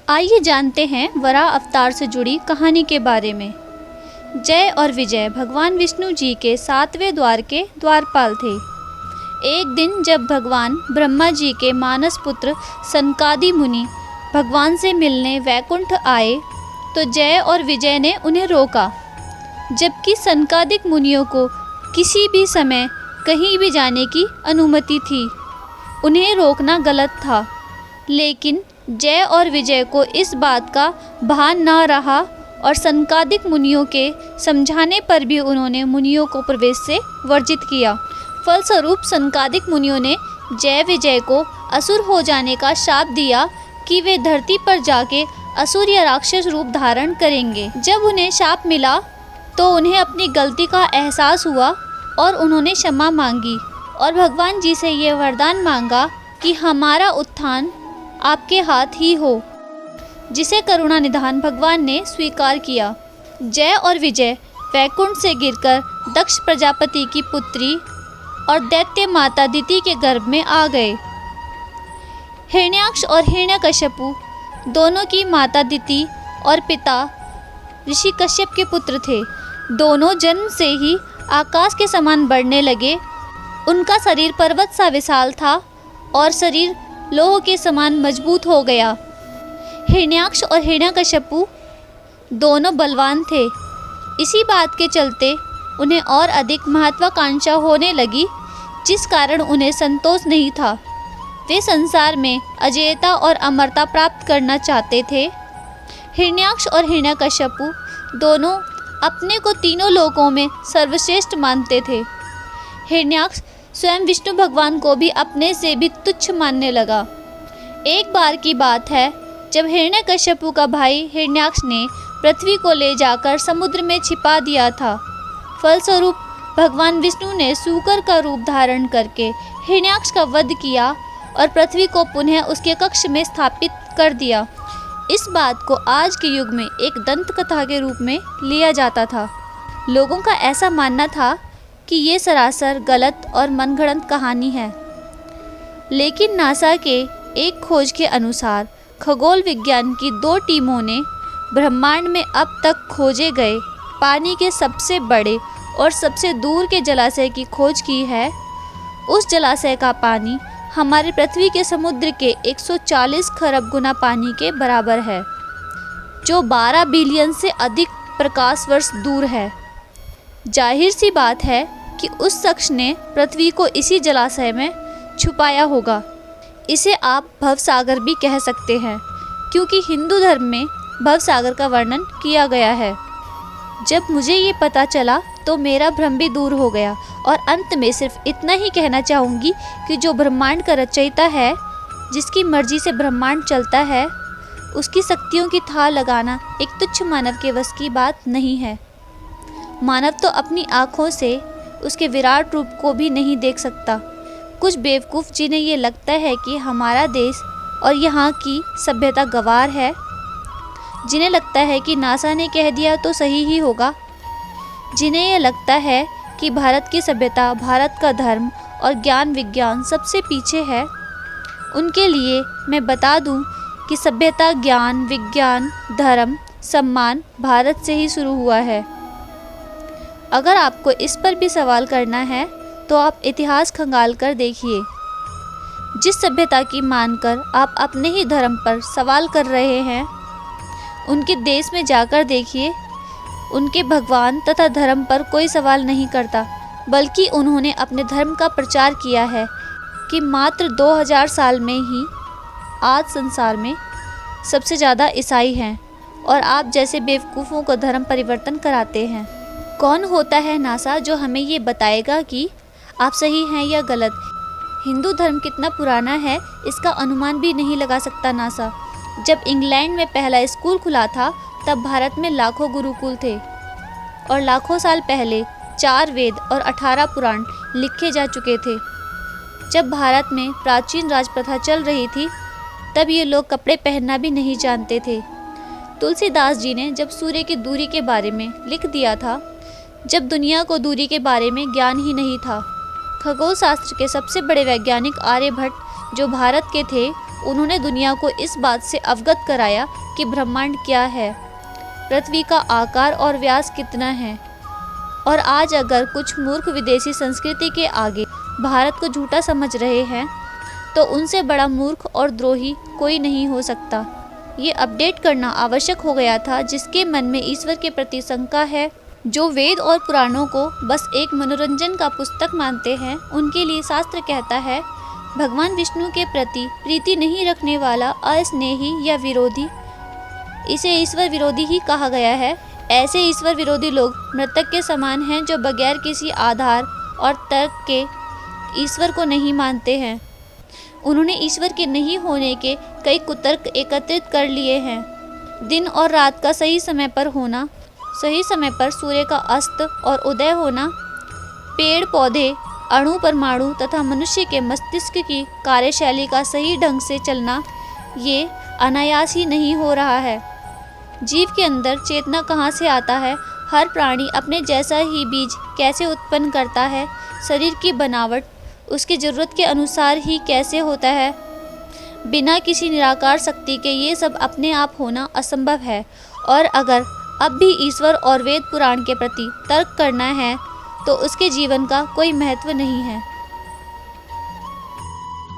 आइए जानते हैं वराह अवतार से जुड़ी कहानी के बारे में। जय और विजय भगवान विष्णु जी के 7वें द्वार के द्वारपाल थे। एक दिन जब भगवान ब्रह्मा जी के मानस पुत्र सनकादि मुनि भगवान से मिलने वैकुंठ आए तो जय और विजय ने उन्हें रोका। जबकि सनकादिक मुनियों को किसी भी समय कहीं भी जाने की अनुमति थी, उन्हें रोकना गलत था। लेकिन जय और विजय को इस बात का भान न रहा और सनकादिक मुनियों के समझाने पर भी उन्होंने मुनियों को प्रवेश से वर्जित किया। फलस्वरूप सनकादिक मुनियों ने जय विजय को असुर हो जाने का शाप दिया कि वे धरती पर जाके असुर या राक्षस रूप धारण करेंगे। जब उन्हें शाप मिला तो उन्हें अपनी गलती का एहसास हुआ और उन्होंने क्षमा मांगी और भगवान जी से ये वरदान मांगा कि हमारा उत्थान आपके हाथ ही हो, जिसे करुणा निधान भगवान ने स्वीकार किया। जय और विजय वैकुंठ से गिरकर दक्ष प्रजापति की पुत्री और दैत्य माता दिति के गर्भ में आ गए। हिरण्याक्ष और हिरण्यकश्यपु दोनों की माता दिति और पिता ऋषि कश्यप के पुत्र थे। दोनों जन्म से ही आकाश के समान बढ़ने लगे। उनका शरीर पर्वत सा विशाल था और शरीर लोह के समान मजबूत हो गया। हिरण्याक्ष और हिरण्यकश्यपु दोनों बलवान थे। इसी बात के चलते उन्हें और अधिक महत्वाकांक्षा होने लगी, जिस कारण उन्हें संतोष नहीं था। वे संसार में अजेयता और अमरता प्राप्त करना चाहते थे। हिरण्याक्ष और हिरण्यकश्यपु दोनों अपने को तीनों लोकों में सर्वश्रेष्ठ मानते थे। हिरण्याक्ष स्वयं विष्णु भगवान को भी अपने से भी तुच्छ मानने लगा। एक बार की बात है जब हिरण्यकश्यपु का भाई हिरण्याक्ष ने पृथ्वी को ले जाकर समुद्र में छिपा दिया था। फलस्वरूप भगवान विष्णु ने सूकर का रूप धारण करके हिरण्याक्ष का वध किया और पृथ्वी को पुनः उसके कक्ष में स्थापित कर दिया। इस बात को आज के युग में एक दंत कथा के रूप में लिया जाता था। लोगों का ऐसा मानना था कि ये सरासर गलत और मनगढ़ंत कहानी है। लेकिन नासा के एक खोज के अनुसार खगोल विज्ञान की 2 टीमों ने ब्रह्मांड में अब तक खोजे गए पानी के सबसे बड़े और सबसे दूर के जलाशय की खोज की है। उस जलाशय का पानी हमारे पृथ्वी के समुद्र के 140 खरब गुना पानी के बराबर है, जो 12 बिलियन से अधिक प्रकाश वर्ष दूर है। जाहिर सी बात है कि उस शख्स ने पृथ्वी को इसी जलाशय में छुपाया होगा। इसे आप भवसागर भी कह सकते हैं, क्योंकि हिंदू धर्म में भवसागर का वर्णन किया गया है। जब मुझे ये पता चला तो मेरा भ्रम भी दूर हो गया और अंत में सिर्फ इतना ही कहना चाहूँगी कि जो ब्रह्मांड का रचयिता है, जिसकी मर्जी से ब्रह्मांड चलता है, उसकी शक्तियों की था लगाना एक तुच्छ मानव के वश की बात नहीं है। मानव तो अपनी आँखों से उसके विराट रूप को भी नहीं देख सकता। कुछ बेवकूफ़ जिन्हें ये लगता है कि हमारा देश और यहाँ की सभ्यता गंवार है, जिन्हें लगता है कि नासा ने कह दिया तो सही ही होगा, जिन्हें ये लगता है कि भारत की सभ्यता, भारत का धर्म और ज्ञान विज्ञान सबसे पीछे है, उनके लिए मैं बता दूं कि सभ्यता, ज्ञान, विज्ञान, धर्म, सम्मान भारत से ही शुरू हुआ है। अगर आपको इस पर भी सवाल करना है तो आप इतिहास खंगाल कर देखिए। जिस सभ्यता की मानकर आप अपने ही धर्म पर सवाल कर रहे हैं, उनके देश में जाकर देखिए। उनके भगवान तथा धर्म पर कोई सवाल नहीं करता, बल्कि उन्होंने अपने धर्म का प्रचार किया है कि मात्र 2000 साल में ही आज संसार में सबसे ज़्यादा ईसाई हैं और आप जैसे बेवकूफ़ों को धर्म परिवर्तन कराते हैं। कौन होता है नासा जो हमें ये बताएगा कि आप सही हैं या गलत? हिंदू धर्म कितना पुराना है इसका अनुमान भी नहीं लगा सकता नासा। जब इंग्लैंड में पहला स्कूल खुला था तब भारत में लाखों गुरुकुल थे और लाखों साल पहले 4 वेद और 18 पुराण लिखे जा चुके थे। जब भारत में प्राचीन राजप्रथा चल रही थी तब ये लोग कपड़े पहनना भी नहीं जानते थे। तुलसीदास जी ने जब सूर्य की दूरी के बारे में लिख दिया था, जब दुनिया को दूरी के बारे में ज्ञान ही नहीं था। खगोल शास्त्र के सबसे बड़े वैज्ञानिक आर्यभट्ट जो भारत के थे, उन्होंने दुनिया को इस बात से अवगत कराया कि ब्रह्मांड क्या है, पृथ्वी का आकार और व्यास कितना है। और आज अगर कुछ मूर्ख विदेशी संस्कृति के आगे भारत को झूठा समझ रहे हैं तो उनसे बड़ा मूर्ख और द्रोही कोई नहीं हो सकता। ये अपडेट करना आवश्यक हो गया था जिसके मन में ईश्वर के प्रति शंका है, जो वेद और पुराणों को बस एक मनोरंजन का पुस्तक मानते हैं, उनके लिए शास्त्र कहता है भगवान विष्णु के प्रति प्रीति नहीं रखने वाला अस्नेही या विरोधी, इसे ईश्वर विरोधी ही कहा गया है। ऐसे ईश्वर विरोधी लोग मृतक के समान हैं जो बगैर किसी आधार और तर्क के ईश्वर को नहीं मानते हैं। उन्होंने ईश्वर के नहीं होने के कई कुतर्क एकत्रित कर लिए हैं। दिन और रात का सही समय पर होना, सही समय पर सूर्य का अस्त और उदय होना, पेड़ पौधे, अणु परमाणु तथा मनुष्य के मस्तिष्क की कार्यशैली का सही ढंग से चलना, ये अनायास ही नहीं हो रहा है। जीव के अंदर चेतना कहाँ से आता है, हर प्राणी अपने जैसा ही बीज कैसे उत्पन्न करता है, शरीर की बनावट उसकी ज़रूरत के अनुसार ही कैसे होता है, बिना किसी निराकार शक्ति के ये सब अपने आप होना असंभव है। और अगर अब भी ईश्वर और वेद पुराण के प्रति तर्क करना है तो उसके जीवन का कोई महत्व नहीं है।